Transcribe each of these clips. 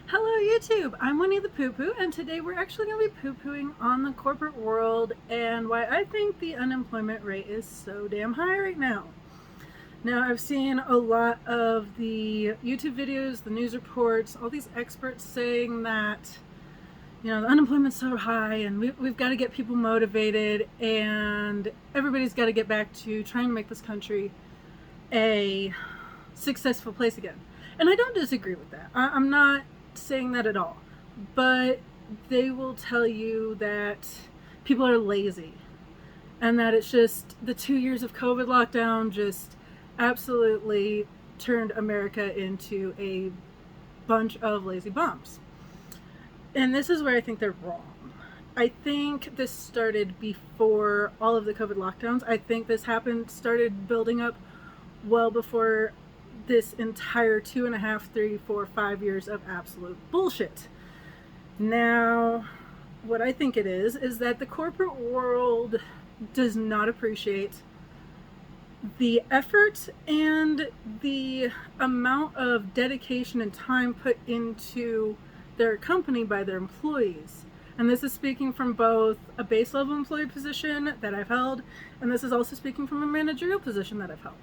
Hello YouTube, I'm Winnie the Poo Poo, and today we're actually going to be poo-pooing on the corporate world and why I think the unemployment rate is so damn high right now. Now, I've seen a lot of the YouTube videos, the news reports, all these experts saying that, the unemployment's so high and we've got to get people motivated and everybody's got to get back to trying to make this country a successful place again. And I don't disagree with that. I'm not saying that at all, but they will tell you that people are lazy and that it's just the 2 years of COVID lockdown just absolutely turned America into a bunch of lazy bums. And this is where I think they're wrong. I think this started before all of the COVID lockdowns. I think this started building up well before this entire 2.5, 3, 4, 5 years of absolute bullshit. Now, what I think it is that the corporate world does not appreciate the effort and the amount of dedication and time put into their company by their employees. And this is speaking from both a base level employee position that I've held, and this is also speaking from a managerial position that I've held.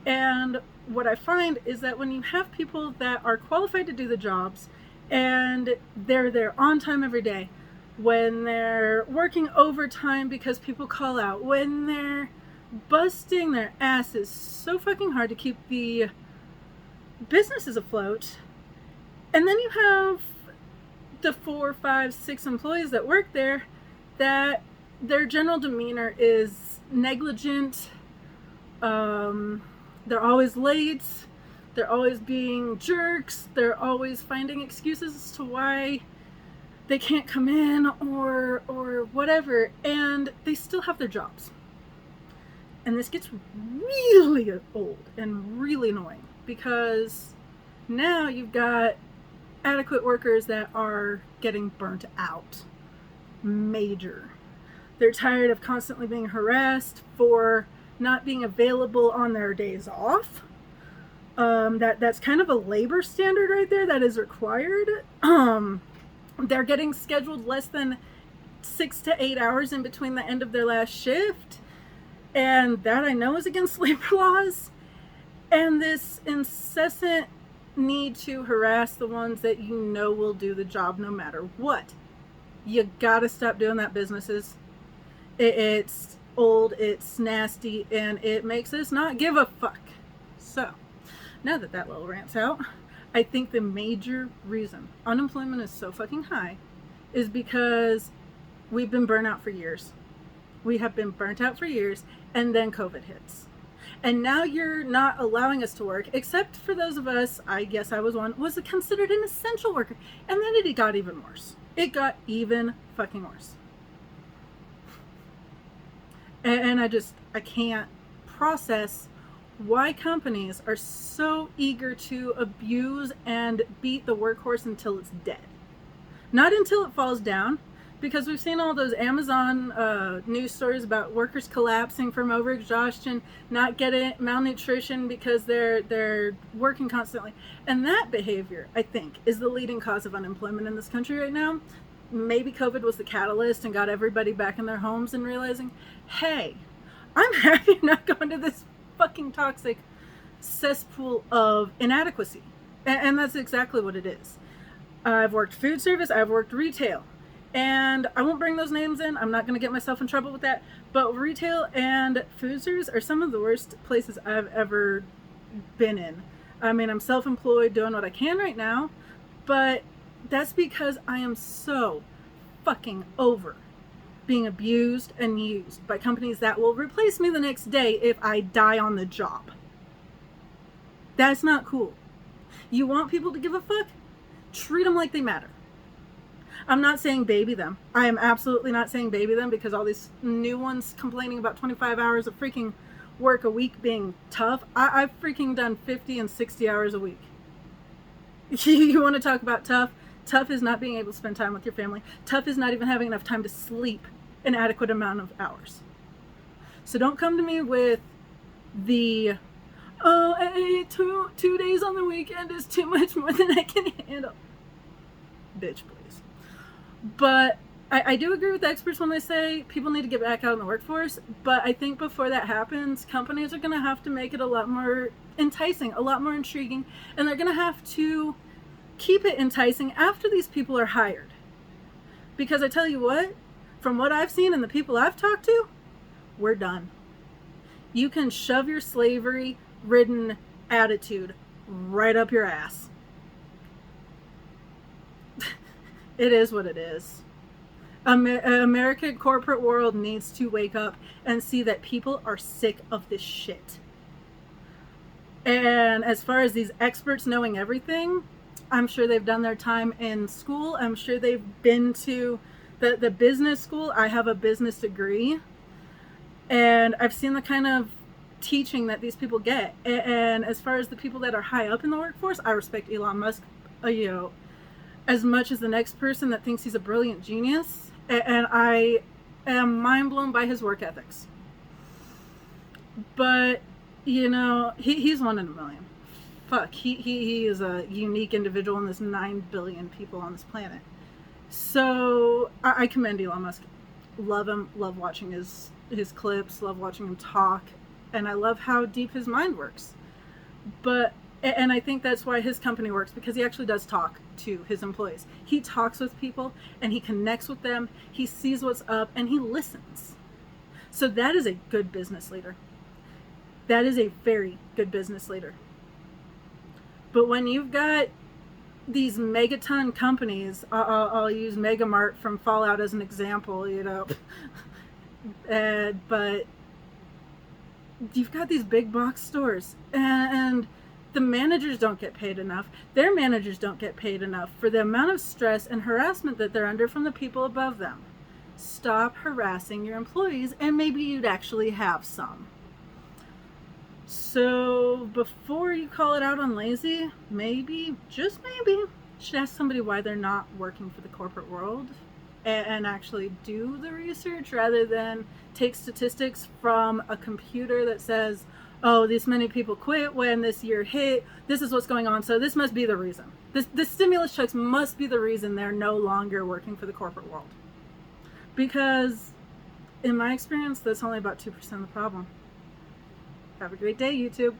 And what I find is that when you have people that are qualified to do the jobs and they're there on time every day, when they're working overtime because people call out, when they're busting their asses so fucking hard to keep the businesses afloat, and then you have the 4, 5, 6 employees that work there that their general demeanor is negligent, they're always late, they're always being jerks, they're always finding excuses as to why they can't come in or whatever, and they still have their jobs. And this gets really old and really annoying because now you've got adequate workers that are getting burnt out. Major. They're tired of constantly being harassed for not being available on their days off. That's kind of a labor standard right there that is required. They're getting scheduled less than 6 to 8 hours in between the end of their last shift, and that I know is against labor laws. And this incessant need to harass the ones that you know will do the job no matter what. You gotta stop doing that, businesses. It's old, it's nasty, and it makes us not give a fuck. So, now that little rant's out, I think the major reason unemployment is so fucking high is because we've been burnt out for years. We have been burnt out for years, and then COVID hits. And now you're not allowing us to work, except for those of us, I guess I was one, was considered an essential worker. And then it got even worse. It got even fucking worse. And I can't process why companies are so eager to abuse and beat the workhorse until it's dead. Not until it falls down, because we've seen all those Amazon news stories about workers collapsing from overexhaustion, not getting malnutrition because they're working constantly. And that behavior, I think, is the leading cause of unemployment in this country right now. Maybe COVID was the catalyst and got everybody back in their homes and realizing, hey, I'm happy not going to this fucking toxic cesspool of inadequacy. And that's exactly what it is. I've worked food service, I've worked retail, and I won't bring those names in. I'm not going to get myself in trouble with that. But retail and food service are some of the worst places I've ever been in. I mean, I'm self-employed doing what I can right now, but that's because I am so fucking over being abused and used by companies that will replace me the next day if I die on the job. That's not cool. You want people to give a fuck? Treat them like they matter. I'm not saying baby them. I am absolutely not saying baby them, because all these new ones complaining about 25 hours of freaking work a week being tough. I've freaking done 50 and 60 hours a week. You want to talk about tough? Tough is not being able to spend time with your family. Tough is not even having enough time to sleep an adequate amount of hours. So don't come to me with the, oh, 2 days on the weekend is too much more than I can handle. bitch, please. But I do agree with the experts when they say people need to get back out in the workforce. But I think before that happens, companies are going to have to make it a lot more enticing, a lot more intriguing, and they're going to have to keep it enticing after these people are hired. Because I tell you what, from what I've seen and the people I've talked to, we're done. You can shove your slavery ridden attitude right up your ass. It is what it is. American corporate world needs to wake up and see that people are sick of this shit. And as far as these experts knowing everything, I'm sure they've done their time in school. I'm sure they've been to the business school. I have a business degree. And I've seen the kind of teaching that these people get. And as far as the people that are high up in the workforce, I respect Elon Musk, as much as the next person that thinks he's a brilliant genius. And I am mind blown by his work ethics. But, he's one in a million. Fuck, he is a unique individual in this 9 billion people on this planet. So I commend Elon Musk. Love him, love watching his clips, love watching him talk, and I love how deep his mind works. And I think that's why his company works, because he actually does talk to his employees. He talks with people and he connects with them, he sees what's up, and he listens. So that is a good business leader. That is a very good business leader. But when you've got these megaton companies, I'll use Megamart from Fallout as an example, but you've got these big box stores, and the managers don't get paid enough. Their managers don't get paid enough for the amount of stress and harassment that they're under from the people above them. Stop harassing your employees, and maybe you'd actually have some. So before you call it out on lazy, maybe, just maybe, you should ask somebody why they're not working for the corporate world and actually do the research, rather than take statistics from a computer that says, oh, this many people quit when this year hit, this is what's going on, so this must be the reason. This stimulus checks must be the reason they're no longer working for the corporate world. Because in my experience, that's only about 2% of the problem. Have a great day, YouTube.